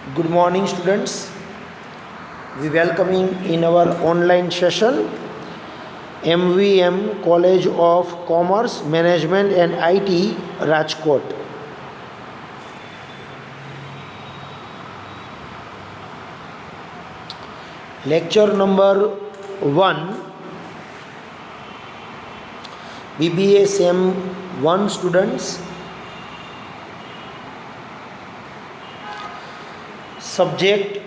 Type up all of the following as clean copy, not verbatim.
Good morning, students. We welcoming in our online session MVM College of Commerce, Management and IT, Rajkot. Lecture number 1, BBA SEM 1 students. Subject: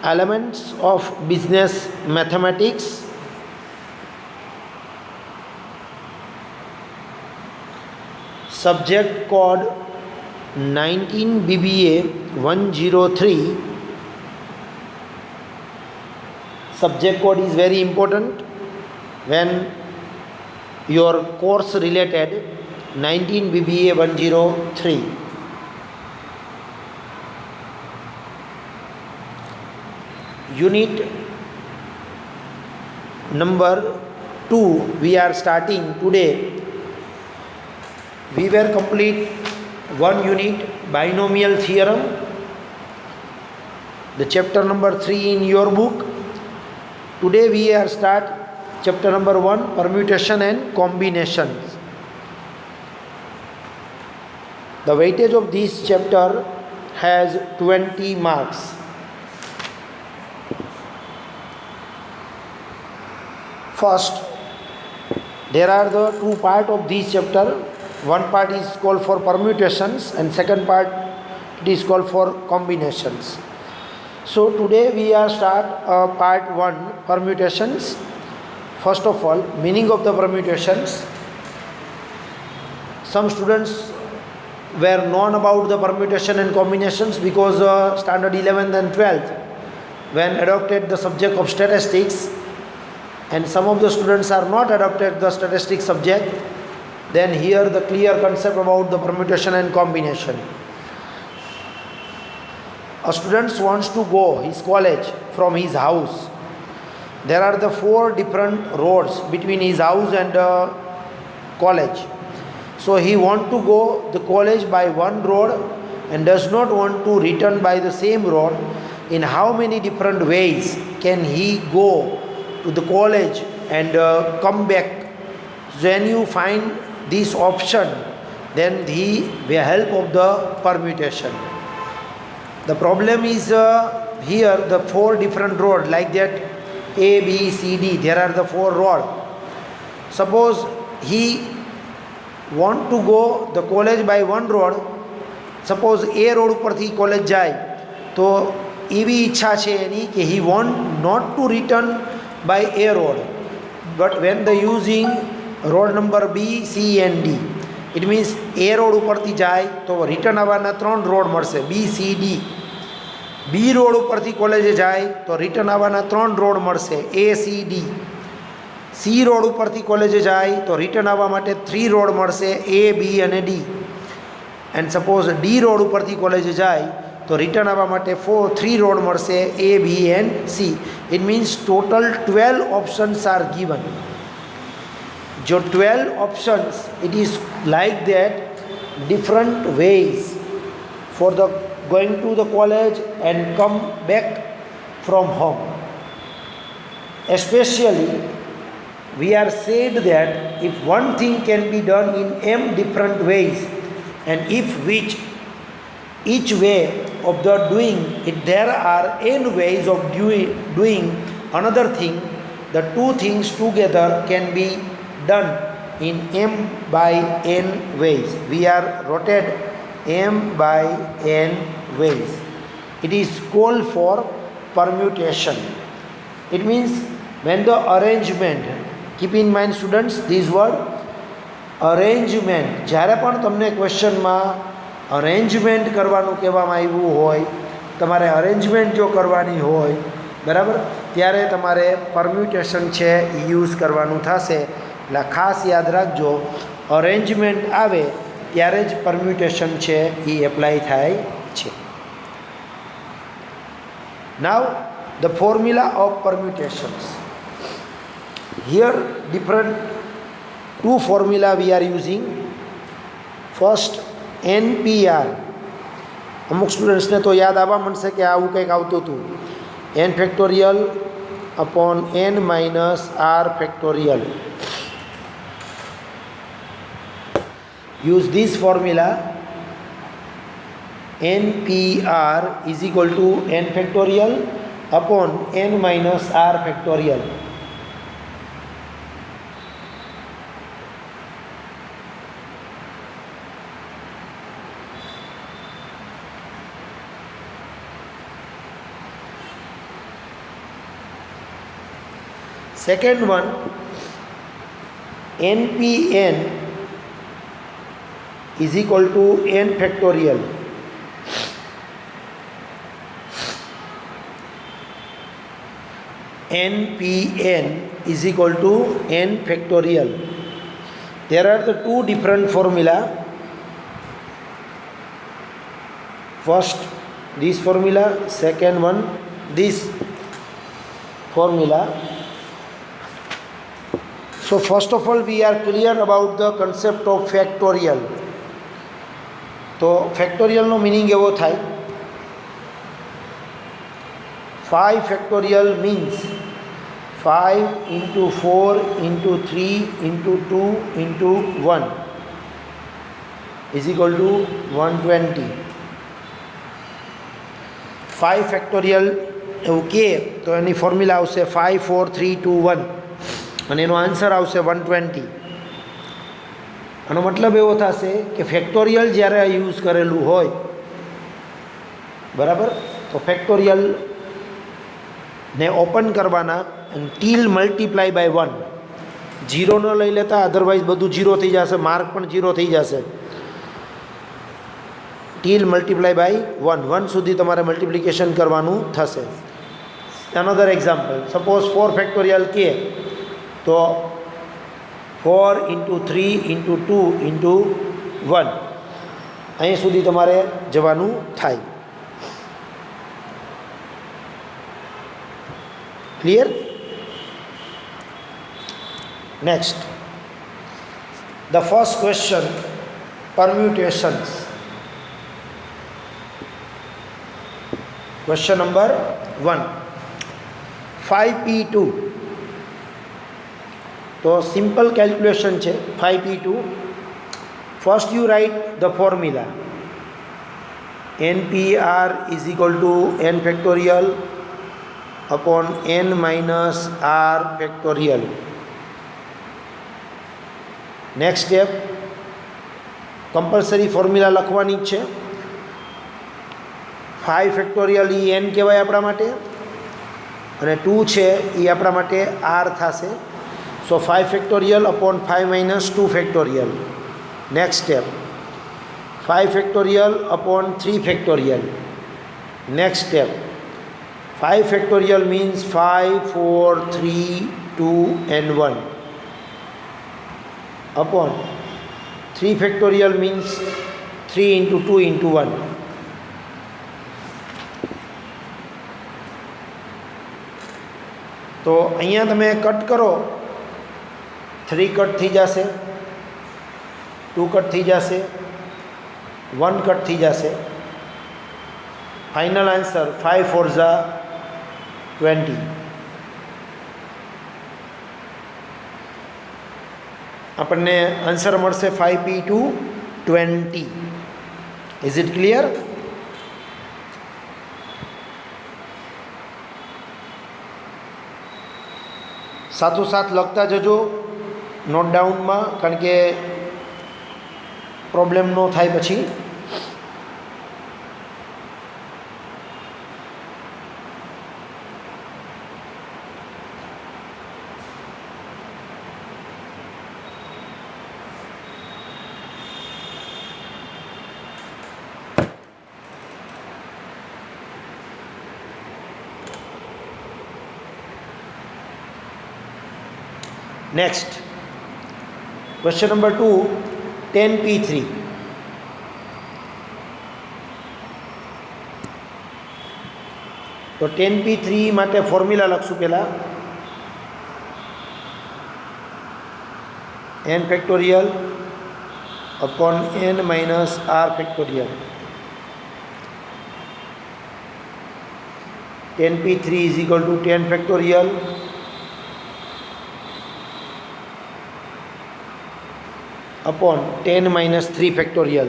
elements of business mathematics. Subject code 19 BBA 103. Subject code is very important when your course related. 19 BBA 103. Unit number 2 we are starting today. We were complete one unit, binomial theorem, the chapter number 3 in your book. Today we are start chapter number 1, permutation and combinations. The weightage of this chapter has 20 marks. First, there are the two parts of this chapter. One part is called for permutations and second part it is called for combinations. So today we are start part 1, permutations. First of all, meaning of the permutations. Some students were known about the permutation and combinations because standard 11th and 12th when adopted the subject of statistics, and some of the students are not adopted the statistics subject, then here the clear concept about the permutation and combination. A student wants to go his college from his house. There are the 4 different roads between his house and college. So he want to go the college by one road and does not want to return by the same road. In how many different ways can he go to the college and come back? When you find this option, then with the help of the permutation. The problem is here the 4 different roads like that, A, B, C, D. There are the 4 roads. Suppose he want to go the college by one road. Suppose A road ઉપરથી college જાય તો એવી ઈચ્છા છે એની કે he want not to return by A road, but when the using road number B, C and D, it means A road ઉપરથી જાય તો રિટર્ન આવવાના 3 રોડ મળશે B, C, D. B road ઉપરથી કોલેજે જાય તો રિટર્ન આવવાના 3 રોડ મળશે A, C, D. C road ઉપરથી કોલેજે જાય તો રિટર્ન આવવા માટે 3 રોડ મળશે A, B અને D. And suppose D road ઉપરથી કોલેજે જાય તો રિટર્ન આવવા માટે 3 રોડ મળશે A, B and C. It means total 12 options are given. जो 12 options, it is like that different ways for the going to the college and come back from home. Especially we are said that if one thing can be done in m different ways, and if which each way of the doing it there are n ways of doing another thing, the two things together can be done in m by n ways. We are rotated m by n ways. It is called for permutation. It means when the arrangement, keep in mind students this word arrangement. જ્યારે પણ તમને ક્વેશ્ચનમાં arrangement કરવાનું કહેવામાં આવ્યું હોય, તમારે arrangement જો કરવાની હોય બરાબર, ત્યારે તમારે પરમ્યુટેશન છે એ યુઝ કરવાનું થશે. એટલે ખાસ યાદ રાખજો, અરેન્જમેન્ટ આવે ત્યારે જ પરમ્યુટેશન છે એ એપ્લાય થાય છે. Now the formula of permutations. Here different 2 formula we are using. First, NPR. અમુક સ્ટુડન્ટ્સને તો યાદ આવવા મળશે કે આવું કંઈક આવતું હતું, n factorial upon n minus r factorial. Use this formula, npr is equal to n factorial upon n minus r factorial. Second one, npn is equal to n factorial. npn is equal to n factorial. There are the two different formula. First this formula, second one this formula. So first of all we are clear about the concept of factorial. તો ફેક્ટોરિયલનો meaning એવો થાય, 5 factorial means 5 into 4 into 3 into 2 into 1 is equal to 120. 5 factorial એવું કહે તો એની formula આવશે 5 4 3 2 1 અને એનો answer આવશે 120. આનો મતલબ એવો થશે કે ફેક્ટોરિયલ જ્યારે યુઝ કરેલું હોય, બરાબર, તો ફેક્ટોરિયલને ઓપન કરવાના અને ટીલ મલ્ટીપ્લાય બાય 1, જીરો ન લઈ લેતા, અધરવાઇઝ બધું જીરો થઈ જશે, માર્ક પણ જીરો થઈ જશે. ટીલ મલ્ટીપ્લાય બાય 1, 1 સુધી તમારે મલ્ટિપ્લિકેશન કરવાનું થશે. અનધર એક્ઝામ્પલ, સપોઝ 4 ફેક્ટોરિયલ કે તો 4 into 3 into 2 into 1 અહીં સુધી તમારે જવાનું થાય. Clear? Next, the first question, permutations. Question number 1, 5p2. તો સિમ્પલ કેલ્ક્યુલેશન છે 5p2. First you write the formula, npr is equal two n factorial upon n minus r factorial. Next step, compulsory formula લખવાની જ છે. 5 factorial એ n કહેવાય આપણા માટે, અને 2 છે એ આપણા માટે r થશે. So 5 factorial upon 5 minus 2 factorial. Next step, 5 factorial upon 3 factorial. Next step, 5 factorial means 5 4 3 2 and 1 upon 3 factorial means 3 into 2 into 1. તો અહીંયા તમે કટ કરો, 3 કટ થઈ જશે, 2 કટ થઈ જશે, 1 કટ થઈ જશે. Final answer 5 4 Jha 20. આપણને આન્સર મળશે 5p2 20. Is it clear? સાથોસાથ લખતા જજો નોટ ડાઉનમાં, કારણ કે પ્રોબ્લેમ ન થાય પછી. Next, question number 2, 10p3. તો 10p3 માટે ફોર્મ્યુલા લખશું પહેલાં, n factorial upon n minus r factorial. 10p3 is equal to 10 factorial upon 10 minus 3 factorial.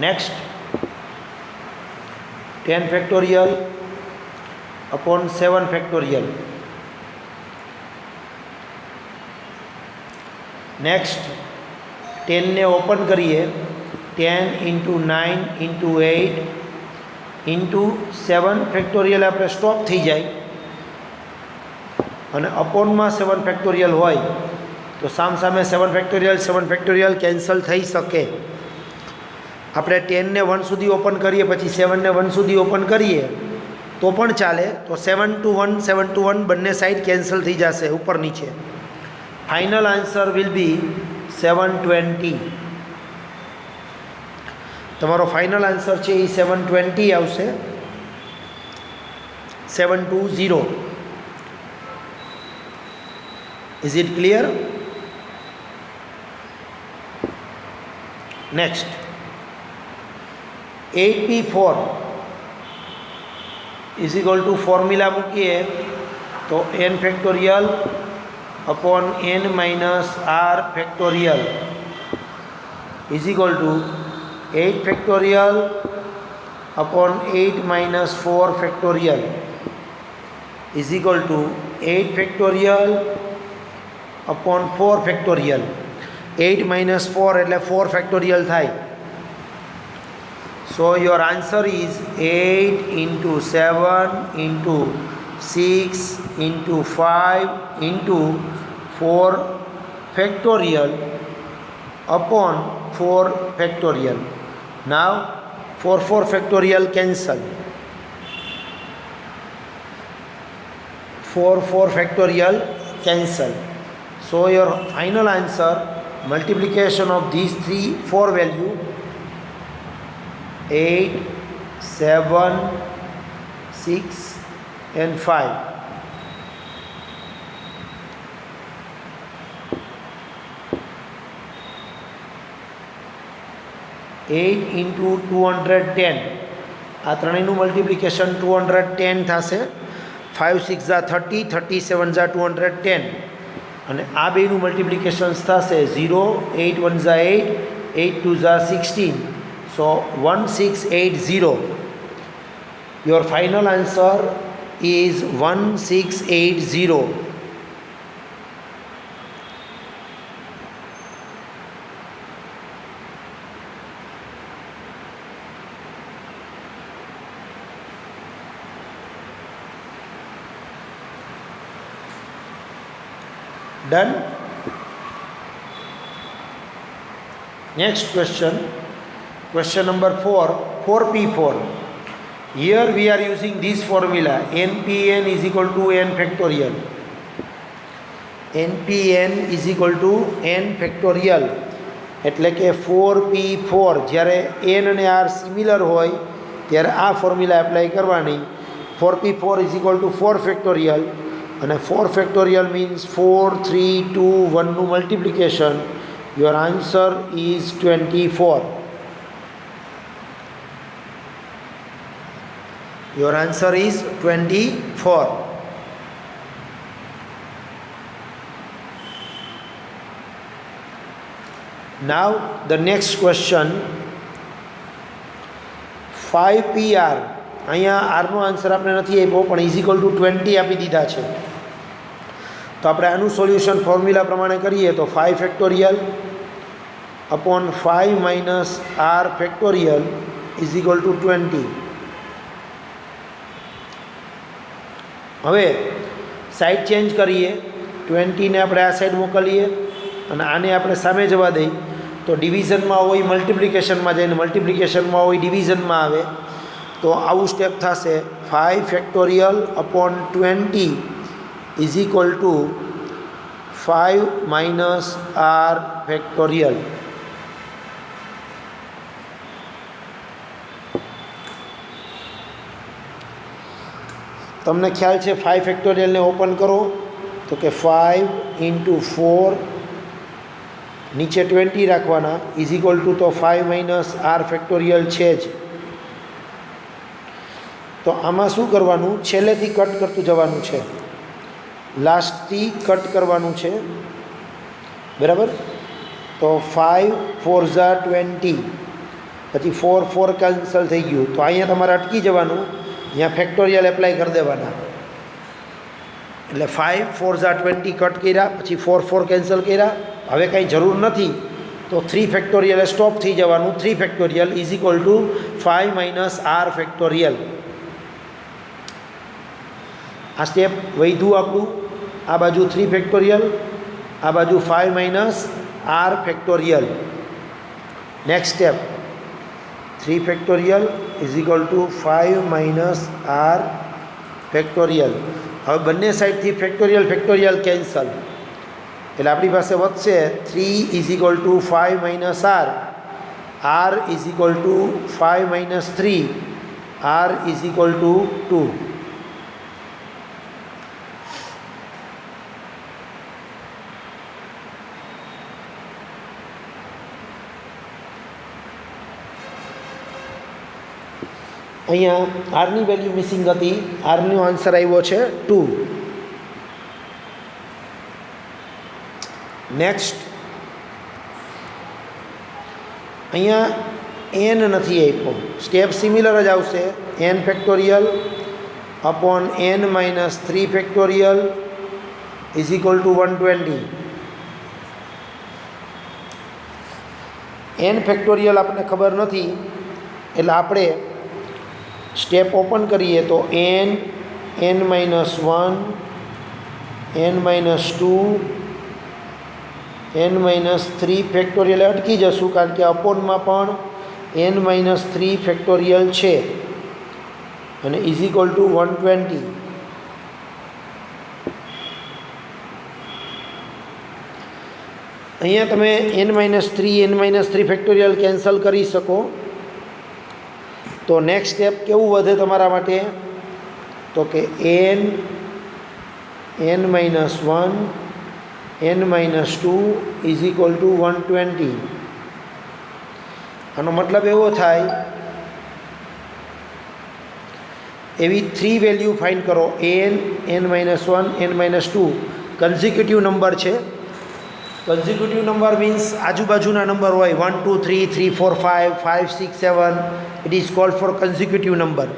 Next, 10 factorial upon 7 factorial. Next, 10 ને ઓપન કરીએ, 10 into 9 into 8 into 7 ફેક્ટોરિયલ આપણે stop થઈ જાય અને અપોનમાં 7 ફેક્ટોરિયલ હોય તો સામે 7 ફેક્ટોરિયલ કેન્સલ થઈ શકે. આપણે 10 ને 1 સુધી ઓપન કરીએ પછી 7 ને 1 સુધી ઓપન કરીએ તો પણ ચાલે. તો 7 to 1 બંને સાઈડ કેન્સલ થઈ જશે ઉપર નીચે. Final answer will be 720. તમારો ફાઇનલ આન્સર છે એ 720 આવશે. 720. Is it clear? Next, 8p4 is equal two formula મૂકીએ તો n factorial upon n minus r factorial is equal to 8 factorial upon 8 minus 4 factorial is equal to 8 factorial upon 4 factorial. 8 minus 4 એટલે 4 factorial થાય. So your answer is 8 into 7 into 6 into 5 into 4 factorial upon 4 factorial. Now 4 factorial cancel. 4 factorial cancel. So your final answer, multiplication of these 4 value, 8, 7, 6 and 5. 8 into 210. આ ત્રણેયનું multiplication 210 થશે. 5 6 જા 30, 37 જા 210 અને આ બેનું multiplication થશે 0, 8 1 જા 8, 8 2 જા 16. So 1680. Your final answer is 1680. Done. Next question. Question number 4. 4p4. Here we are using this formula. npn is equal to n factorial. npn is equal to n factorial. એટલે કે 4p4 જ્યારે n અને r similar હોય ત્યારે આ formula apply કરવાની. 4p4 is equal to 4 factorial અને 4 factorial means 4 3 2 1 નું multiplication. Your answer is 24. Your answer is 24. Now the next question, 5pr. અહીંયા આરનો આન્સર આપણે નથી આપ્યો પણ ઇઝ ઇક્વલ ટુ 20 આપી દીધા છે. તો આપણે આનું સોલ્યુશન ફોર્મ્યુલા પ્રમાણે કરીએ તો 5 factorial upon 5 minus R factorial is equal to 20. હવે સાઈડ ચેન્જ કરીએ. 20ને આપણે આ સાઈડ મોકલીએ અને આને આપણે સામે જવા દઈએ તો ડિવિઝનમાં હોય મલ્ટિપ્લિકેશનમાં જાય ને મલ્ટિપ્લિકેશનમાં હોય ડિવિઝનમાં આવે. તો આવું સ્ટેપ થશે. 5 factorial upon 20 is equal to 5 minus R factorial. તમને ખ્યાલ છે 5 ફેક્ટોરિયલને ઓપન કરો તો કે 5 into 4 નીચે 20 રાખવાના ઇઝ ઇક્વલ ટુ તો 5 માઇનસ આર ફેક્ટોરિયલ છે જ. તો આમાં શું કરવાનું, છેલ્લેથી કટ કરતું જવાનું છે, લાસ્ટથી કટ કરવાનું છે, બરાબર. તો 5 4 ઝા 20, પછી 4 4 કેન્સલ થઈ ગયું. તો અહીંયા તમારે અટકી જવાનું, અહીંયા ફેક્ટોરિયલ એપ્લાય કરી દેવાના. એટલે 5 4 ઝા 20 કટ કર્યા, પછી 4 4 કેન્સલ કર્યા. હવે કાંઈ જરૂર નથી તો 3 ફેક્ટોરિયલ સ્ટોપ થઈ જવાનું. 3 factorial is equal to 5 minus R factorial. આ સ્ટેપ વધ્યું આપણું. આ બાજુ 3 ફેક્ટોરિયલ, આ બાજુ 5 minus R factorial. Next step 3 factorial is equal to 5 minus R factorial. હવે બંને સાઈડથી ફેક્ટોરિયલ ફેક્ટોરિયલ કેન્સલ, એટલે આપણી પાસે વધશે 3 is equal to 5 minus R, R is equal to 5 minus 3, R is equal to 2. અહીંયા આરની વેલ્યુ મિસિંગ હતી, આરનો answer આવ્યો છે 2. નેક્સ્ટ અહીંયા એન નથી આપ્યો, સ્ટેપ સિમિલર જ આવશે. N factorial upon N minus 3 factorial is equal to 120. N factorial આપણને ખબર નથી, એટલે આપણે સ્ટેપ ઓપન કરીએ તો N, N minus 1, N minus 2, N minus 3 factorial અટકી જશું, કારણ કે અપોનમાં પણ એન માઇનસ 3 ફેક્ટોરિયલ છે અને ઇઝ ઇક્વલ ટુ 120. અહીંયા તમે એન માઇનસ 3 ફેક્ટોરિયલ કેન્સલ કરી શકો. તો નેક્સ્ટ સ્ટેપ કેવું વધે તમારા માટે, તો કે n, N minus 1, N minus 2 is equal to 120. આનો મતલબ એવો થાય, એવી 3 વેલ્યુ ફાઇન્ડ કરો. N, N minus 1, N minus 2 consecutive number છે. કન્ઝિક્યુટિવ નંબર મીન્સ આજુબાજુના નંબર હોય, 1 2 3 3 4 5 5 6 7, it is called four consecutive number.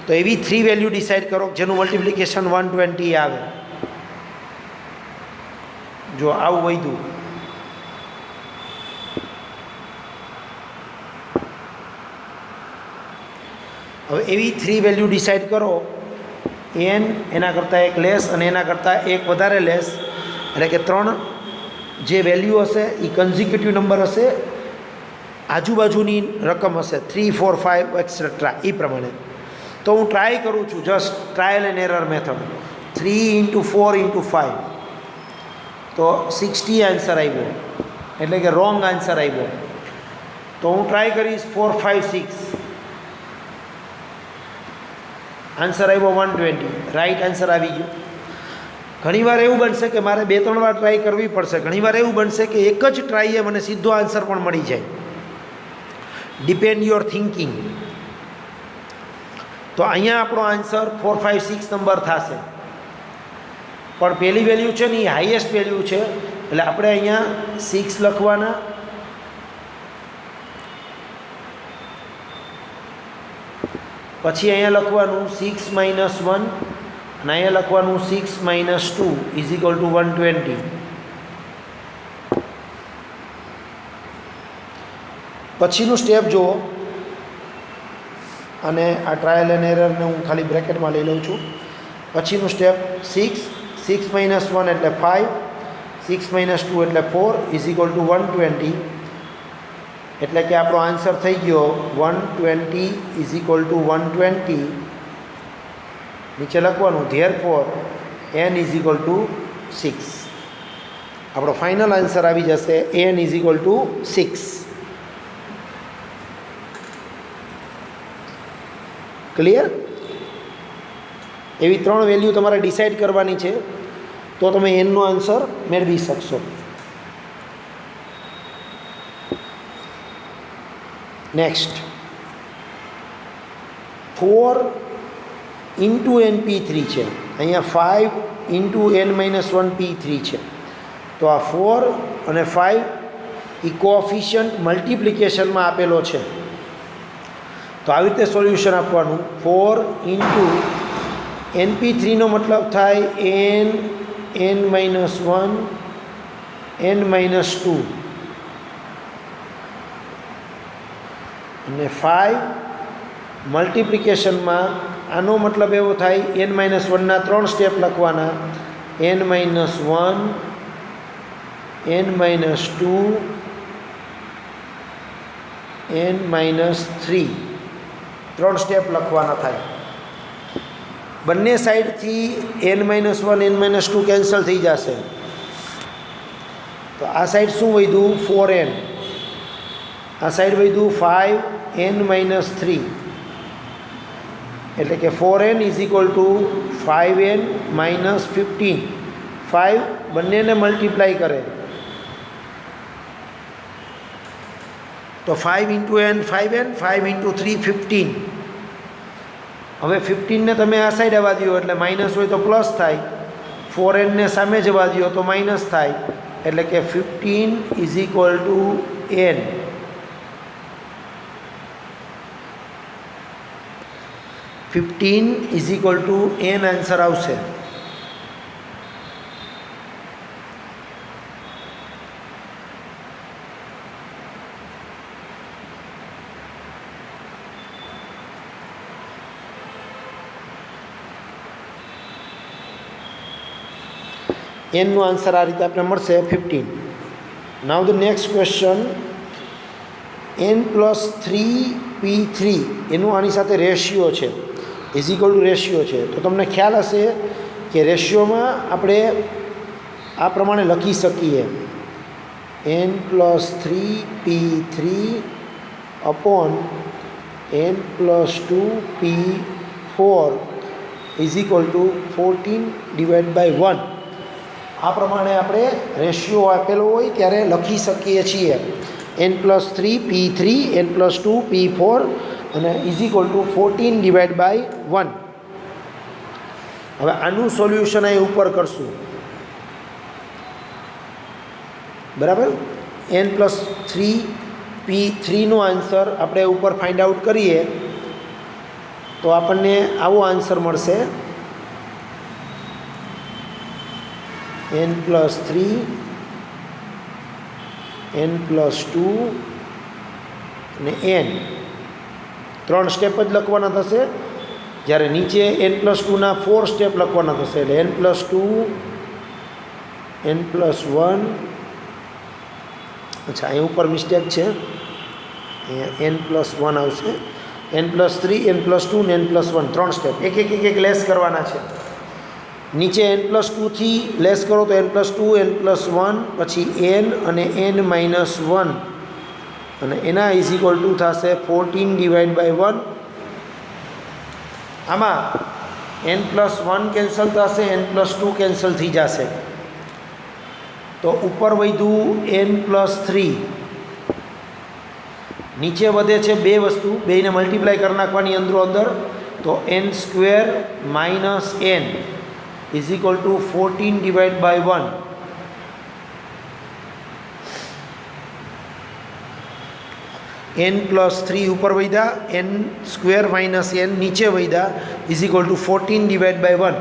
તો એવી 3 વેલ્યુ ડિસાઇડ કરો જેનું મલ્ટિપ્લિકેશન 120 આવે. જો આવું વધ્યું, હવે એવી 3 વેલ્યુ ડિસાઇડ કરો. એન એના કરતાં એક લેસ અને એના કરતાં એક વધારે લેસ, એટલે કે 3 જે વેલ્યુ હશે એ કન્ઝિક્યુટિવ નંબર હશે, આજુબાજુની રકમ હશે 3 4 5 એક્સેટ્રા, એ પ્રમાણે. તો હું ટ્રાય કરું છું, just trial and error method. 3 × 4 × 5 તો 60 આન્સર આવ્યો, એટલે કે રોંગ આન્સર આવ્યો. તો હું ટ્રાય કરીશ 4 5 6, આન્સર આવ્યો 120, રાઈટ આન્સર આવી ગયો. ઘણીવાર એવું બનશે કે મારે 2-3 વાર ટ્રાય કરવી પડશે. ઘણીવાર એવું બનશે કે એક જ ટ્રાઈએ મને સીધો આન્સર પણ મળી જાય. Depend your thinking. તો અહીંયા આપણો આન્સર 4 5 6 નંબર થશે, પણ પહેલી વેલ્યુ છે ને એ હાઈએસ્ટ વેલ્યુ છે, એટલે આપણે અહીંયા 6 લખવાના. પછી અહીંયા લખવાનું 6 માઇનસ 1 અને અહીંયા લખવાનું 6 માઇનસ 2 ઇઝ ઇક્વલ ટુ 120. પછીનું સ્ટેપ જુઓ, અને આ ટ્રાયલ એન્ડ એરરને હું ખાલી બ્રેકેટમાં લઈ લઉં છું. પછીનું સ્ટેપ 6 માઇનસ 1 એટલે 5, 6 માઇનસ 2 એટલે 4 ઇઝ ઇક્વલ ટુ 120. એટલે કે આપણો આન્સર થઈ ગયો 120 ઇઝ ઇક્વલ ટુ 120. નીચે લખવાનું therefore n is equal two 6. આપણો ફાઇનલ આન્સર આવી જશે n is equal two 6. Clear? એવી 3 વેલ્યુ તમારે ડિસાઇડ કરવાની છે, તો તમે એનનો આન્સર મેળવી શકશો. નેક્સ્ટ 4 ઇન્ટુ એન P3 છે, અહીંયા 5 ઇન્ટુ n-1 P3 છે. તો આ 4 અને 5 એ કોએફિશિયન્ટ મલ્ટિપ્લિકેશનમાં આપેલો છે. તો આવી રીતે સોલ્યુશન આપવાનું. 4 ઇન્ટુ np3નો મતલબ થાય n-1 n-2 અને 5 મલ્ટિપ્લિકેશનમાં આનો મતલબ એવો થાય n-1ના 3 સ્ટેપ લખવાના, n-1 n-2 n-3 3 સ્ટેપ લખવાના થાય. બંને સાઈડથી n-1 n-2 કેન્સલ થઈ જશે. તો આ સાઈડ શું વધ્યું? 4n. આ સાઈડ વધ્યું 5n-3, એટલે કે 4n is equal two 5n minus 15. 5 બંનેને મલ્ટીપ્લાય કરે તો 5 ઇન્ટુ n 5n, 5 ઇન્ટુ 3 15. હવે 15ને તમે આ સાઈડ આવવા દો એટલે માઇનસ હોય તો પ્લસ થાય, 4nને સામે જવા દો તો માઇનસ થાય, એટલે કે 15 is equal two n. 15 is equal two n answer આવશે. nનો આન્સર આ રીતે આપણે મળશે 15. નાઉ ધ નેક્સ્ટ ક્વેશ્ચન, n+3p3 એનું આની સાથે રેશિયો છે, ઇઝ ઇક્વલ ટુ રેશિયો છે. તો તમને ખ્યાલ હશે કે રેશિયોમાં આપણે આ પ્રમાણે લખી શકીએ, n+3p3 upon n+2p4 is equal two 14/1. આ પ્રમાણે આપણે રેશિયો આપેલો હોય ત્યારે લખી શકીએ છીએ, n+3p3 n+2p4 અને ઇઝ ઇક્વલ ટુ 14/1. હવે આનું સોલ્યુશન અહીં ઉપર કરશું, બરાબર. n+3p3નો આન્સર આપણે ઉપર ફાઇન્ડ આઉટ કરીએ તો આપણને આવો આન્સર મળશે, n+3 n+2 અને n 3 સ્ટેપ જ લખવાના થશે, જ્યારે નીચે n+2ના 4 સ્ટેપ લખવાના થશે, એટલે n+2 n+1. અચ્છા, અહીં ઉપર મિસ્ટેક છે, અહીંયા n+1 આવશે, n+3 n+2 ને n+1 3 સ્ટેપ એક લેસ કરવાના છે. નીચે n+2થી લેસ કરો તો n+2 n+1 પછી n અને n-1 અને એના ઇઝ ઇક્વલ ટુ થશે 14/1. આમાં n+1 કેન્સલ થશે, n+2 કેન્સલ થઈ જશે, તો ઉપર વધ્યું n+3. નીચે વધે છે બે વસ્તુ, બેને મલ્ટીપ્લાય કરી નાખવાની અંદરો અંદર, તો n² minus n is equal two 14/1. n+3 ઉપર વધ્યા, n² માઇનસ n નીચે વધ્યા, ઇઝ ઇક્વલ ટુ 14/1.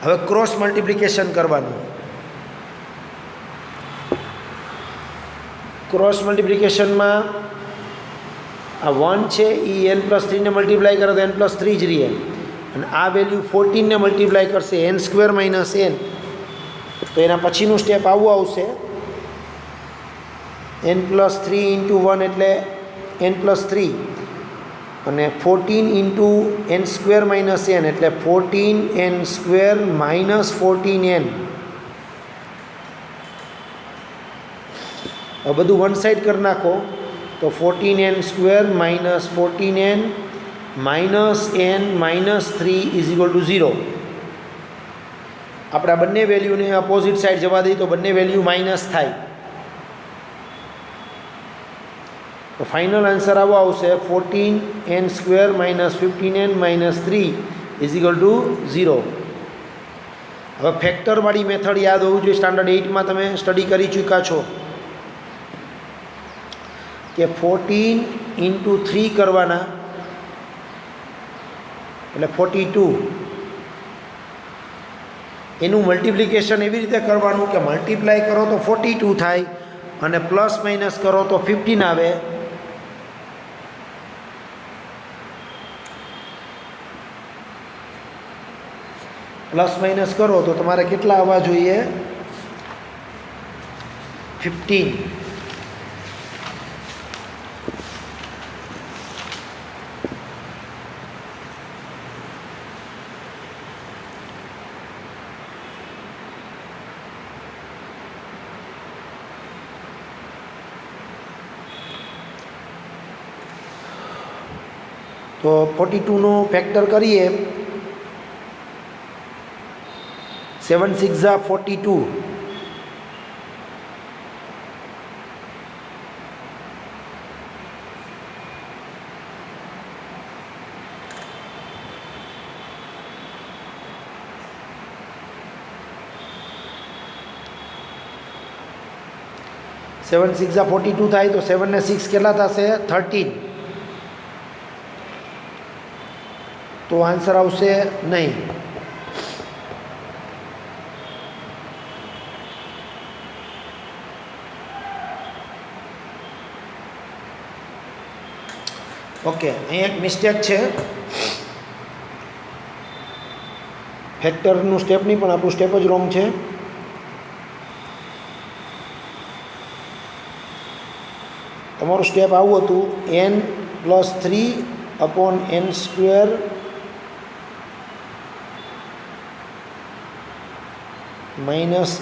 હવે ક્રોસ મલ્ટિપ્લિકેશન કરવાનું. ક્રોસ મલ્ટિપ્લિકેશનમાં આ 1 છે એ n+3ને મલ્ટીપ્લાય કરે તો n+3 જ રહે, અને આ વેલ્યુ 14ને મલ્ટીપ્લાય કરશે n² માઇનસ n, તો એના પછીનું સ્ટેપ આવું આવશે, n+3 ઇન્ટુ 1 એટલે n+3 અને 14 ઇન્ટુ n² માઇનસ n એટલે 14n² માઇનસ 14n. હવે બધું વન સાઈડ કરી નાખો તો 14n² minus 14n minus n minus 3 is equal two 0. આપણે આ બંને વેલ્યુને અપોઝિટ સાઈડ જવા દઈએ તો બંને વેલ્યુ માઇનસ થાય. તો ફાઇનલ આન્સર આવો આવશે 14n² - 15n - 3 = 0. હવે ફેક્ટરવાળી મેથડ યાદ હોવું જોઈએ. સ્ટાન્ડર્ડ 8માં તમે સ્ટડી કરી ચૂક્યા છો કે 14 × 3 કરવાના એટલે 42. એનું મલ્ટિપ્લિકેશન એવી રીતે કરવાનું કે મલ્ટીપ્લાય કરો તો 42 થાય અને પ્લસ માઇનસ કરો તો 15 આવે. પ્લસ માઇનસ કરો તો તમારે કેટલા આવવા જોઈએ? 15. તો 42નો ફેક્ટર કરીએ. 7 × 6 = 42. સેવન 6 = 42 થાય તો 7 ને 6 કેટલા થશે? 13. તો આન્સર આવશે નહીં. ઓકે, અહીંયા એક મિસ્ટેક છે. ફેક્ટરનું સ્ટેપ નહીં પણ આપણું સ્ટેપ જ રોંગ છે. તમારું સ્ટેપ આવું હતું n+3/n²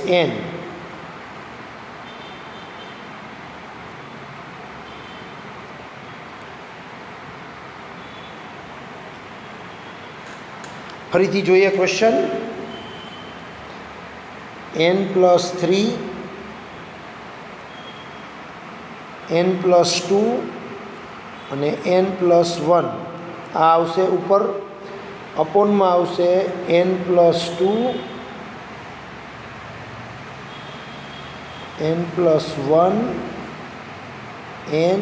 - n. ફરીથી જોઈએ ક્વેશ્ચન. n+3 n+2 અને n+1 આ આવશે ઉપર. અપોનમાં આવશે n+2 n+1 n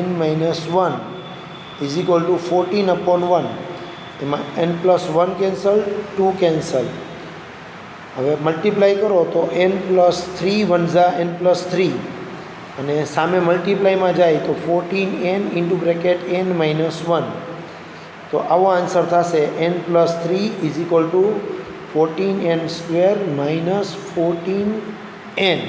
n-1 = 14/1. એમાં n+1 કેન્સલ, 2 કેન્સલ. હવે મલ્ટીપ્લાય કરો તો n+3 × 1 = n+3 અને સામે મલ્ટીપ્લાયમાં જાય તો 14n × n-1. તો આવો આન્સર થશે n+3 = 14n² - 14n.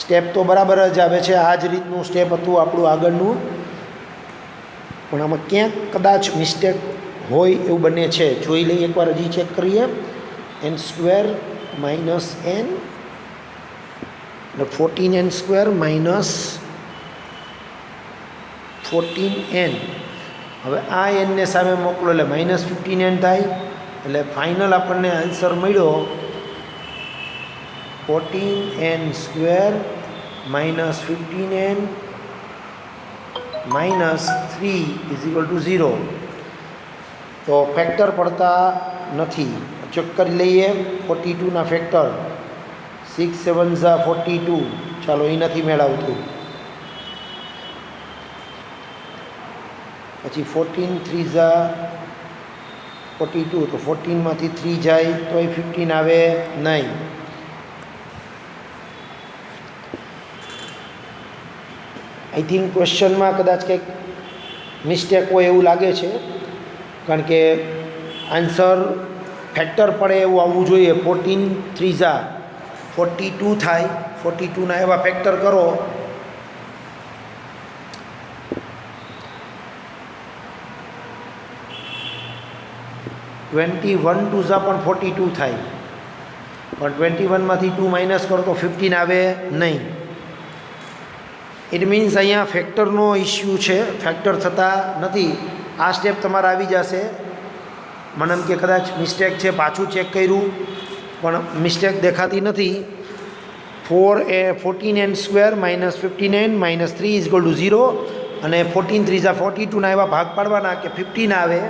સ્ટેપ તો બરાબર જ આવે છે. આ જ રીતનું સ્ટેપ હતું આપણું આગળનું, પણ આમાં ક્યાંક કદાચ મિસ્ટેક હોય એવું બને છે. જોઈ લઈએ એકવાર, હજી ચેક કરીએ. n² - n એટલે 14n² - 14n. હવે આ n ને સામે મોકલો એટલે -15n થાય. એટલે ફાઇનલ આપણને આન્સર મળ્યો 14n² - 15n - 3 = 0. તો ફેક્ટર પડતા નથી. ચેક કરી લઈએ 42ના ફેક્ટર. 6 × 7 = 42. ચાલો, એ નથી મેળવતું. પછી 14 × 3 = 42. તો 14માંથી 3 જાય તો એ 15 આવે નહીં. આઈ થિંક ક્વેશ્ચનમાં કદાચ કંઈક મિસ્ટેક હોય એવું લાગે છે, કારણ કે આન્સર ફેક્ટર પડે એવું આવવું જોઈએ. 14 × 3 = 42 થાય. 42ના એવા ફેક્ટર કરો. -21 × 2 = પણ 42 થાય, પણ 21માંથી 2 માઇનસ કરો તો 15 આવે નહીં. ઇટ મીન્સ અહીંયા ફેક્ટરનો ઇસ્યુ છે, ફેક્ટર થતા નથી. આ સ્ટેપ તમારે આવી જશે. મને એમ કે કદાચ મિસ્ટેક છે, પાછું ચેક કર્યું પણ મિસ્ટેક દેખાતી નથી. 14n² -59 -3 = 0 અને 14 × 3 = 42 ના એવા ભાગ પાડવાના કે 15 આવે,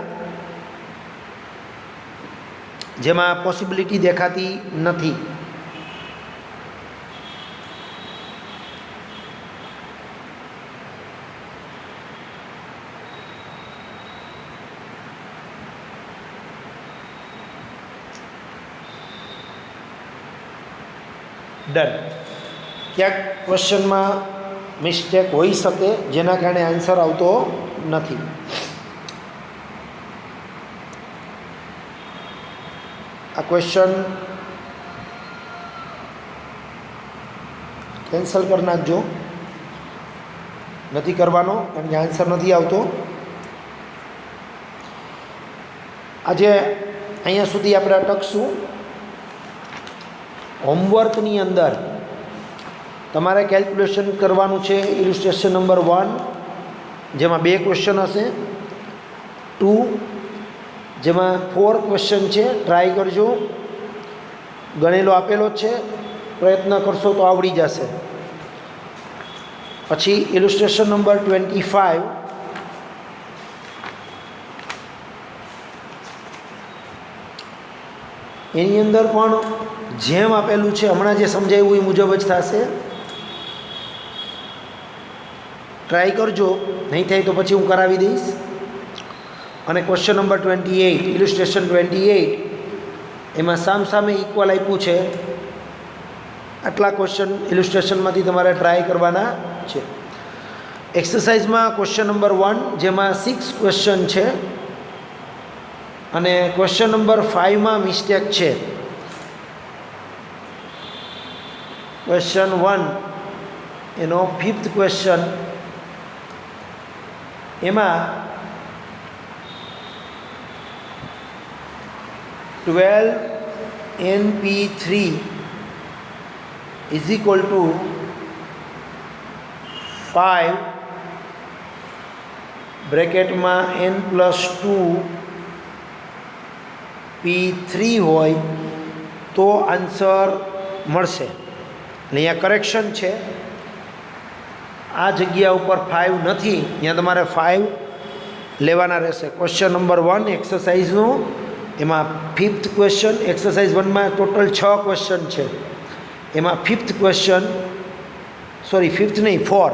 જેમાં પોસિબિલિટી દેખાતી નથી. ડન. ક્યાંક ક્વેશ્ચનમાં મિસ્ટેક હોઈ શકે જેના કારણે આન્સર આવતો નથી. આ ક્વેશ્ચન કેન્સલ કરી નાખજો, નથી કરવાનો કારણ કે આન્સર નથી આવતો. આજે અહીંયા સુધી આપણે અટકશું. હોમવર્કની અંદર તમારે કેલ્ક્યુલેશન કરવાનું છે. ઇલિસ્ટ્રેશન નંબર 1 જેમાં 2 ક્વેશ્ચન હશે, 2 જેમાં 4 ક્વેશ્ચન છે. ટ્રાય કરજો, ગણેલો આપેલો જ છે, પ્રયત્ન કરશો તો આવડી જશે. પછી ઇલિસ્ટ્રેશન નંબર 25 એની અંદર પણ જેમ આપેલું છે હમણાં જે સમજાવ્યું એ મુજબ જ થશે. ટ્રાય કરજો, નહીં થાય તો પછી હું કરાવી દઈશ. અને ક્વેશ્ચન નંબર 28 ઇલિસ્ટ્રેશન 28 એમાં સામસામે ઇક્વલ આપ્યું છે. આટલા ક્વેશ્ચન ઇલિસ્ટ્રેશનમાંથી તમારે ટ્રાય કરવાના છે. એક્સરસાઇઝમાં ક્વેશ્ચન નંબર 1 જેમાં 6 ક્વેશ્ચન છે અને ક્વેશ્ચન નંબર 5માં મિસ્ટેક છે. ક્વેશ્ચન 1 એનો 5th ક્વેશ્ચન, એમાં 12np3 = 5 બ્રેકેટમાં n+2 p3 હોય તો આન્સર મળશે. અહીંયા કરેક્શન છે, આ જગ્યા ઉપર 5 નથી, અહીંયા તમારે 5 લેવાના રહેશે. ક્વેશ્ચન નંબર 1 એક્સરસાઇઝનો, એમાં 5th ક્વેશ્ચન. એક્સરસાઇઝ 1માં ટોટલ 6 ક્વેશ્ચન છે, એમાં 5th ક્વેશ્ચન, સોરી 5th નહીં 4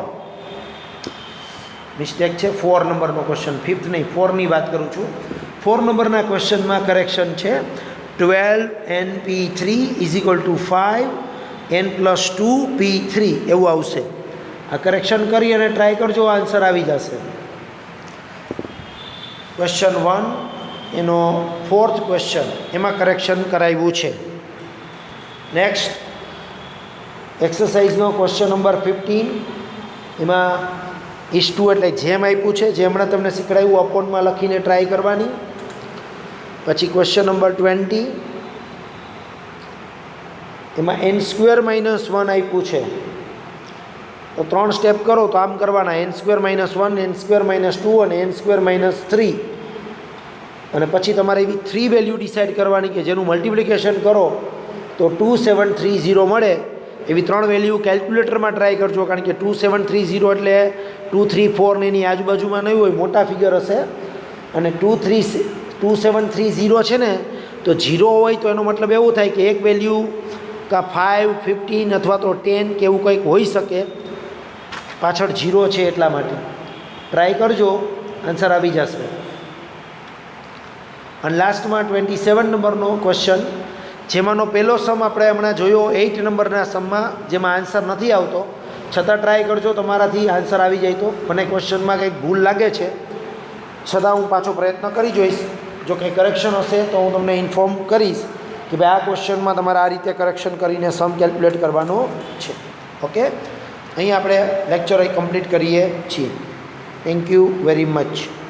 મિસ્ટેક છે. 4 નંબરનો ક્વેશ્ચન, 5th નહીં 4ની વાત કરું છું. 4 નંબરના ક્વેશ્ચનમાં કરેક્શન છે 12np3 = 5 n+2 p3 એવું આવશે. આ કરેક્શન કરી અને ટ્રાય કરજો, આન્સર આવી જશે. ક્વેશ્ચન 1 એનો 4th ક્વેશ્ચન, એમાં કરેક્શન કરાવ્યું છે. નેક્સ્ટ એક્સરસાઇઝનો ક્વેશ્ચન નંબર 15, એમાં ઈસ ટુ એટલે જેમ આપ્યું છે, જે હમણાં તમને શીખડાવ્યું અપોનમાં લખીને ટ્રાય કરવાની. પછી ક્વેશ્ચન નંબર 20 એમાં n² - 1 આપ્યું છે, તો 3 સ્ટેપ કરો તો આમ કરવાના: n² - 1, n² - 2 અને n² - 3. અને પછી તમારે એવી 3 વેલ્યુ ડિસાઇડ કરવાની કે જેનું મલ્ટિપ્લિકેશન કરો તો 2730 મળે. એવી 3 વેલ્યુ કેલ્ક્યુલેટરમાં ટ્રાય કરજો, કારણ કે 2730 એટલે 2, 3, 4 ને એની આજુબાજુમાં નહીં હોય, મોટા ફિગર હશે. અને 2730 છે ને, તો 0 હોય તો એનો મતલબ એવું થાય કે એક વેલ્યુ કાં 5, 15 અથવા તો 10 કે એવું કંઈક હોઈ શકે, પાછળ 0 છે એટલા માટે. ટ્રાય કરજો, આન્સર આવી જશે. અને લાસ્ટમાં 27 નંબરનો ક્વેશ્ચન, જેમાંનો પહેલો સમ આપણે હમણાં જોયો 8 નંબરના સમમાં, જેમાં આન્સર નથી આવતો, છતાં ટ્રાય કરજો, તમારાથી આન્સર આવી જાય તો. મને ક્વેશ્ચનમાં કંઈક ભૂલ લાગે છે, છતાં હું પાછો પ્રયત્ન કરી જોઈશ. જો કંઈ કરેક્શન હશે તો હું તમને ઇન્ફોર્મ કરીશ કે ભાઈ આ ક્વેશ્ચનમાં તમારે આ રીતે કરેક્શન કરીને સમ કેલ્ક્યુલેટ કરવાનો છે. ઓકે, અહીં આપણે લેક્ચર કમ્પ્લીટ કરીએ છીએ. Thank you very much.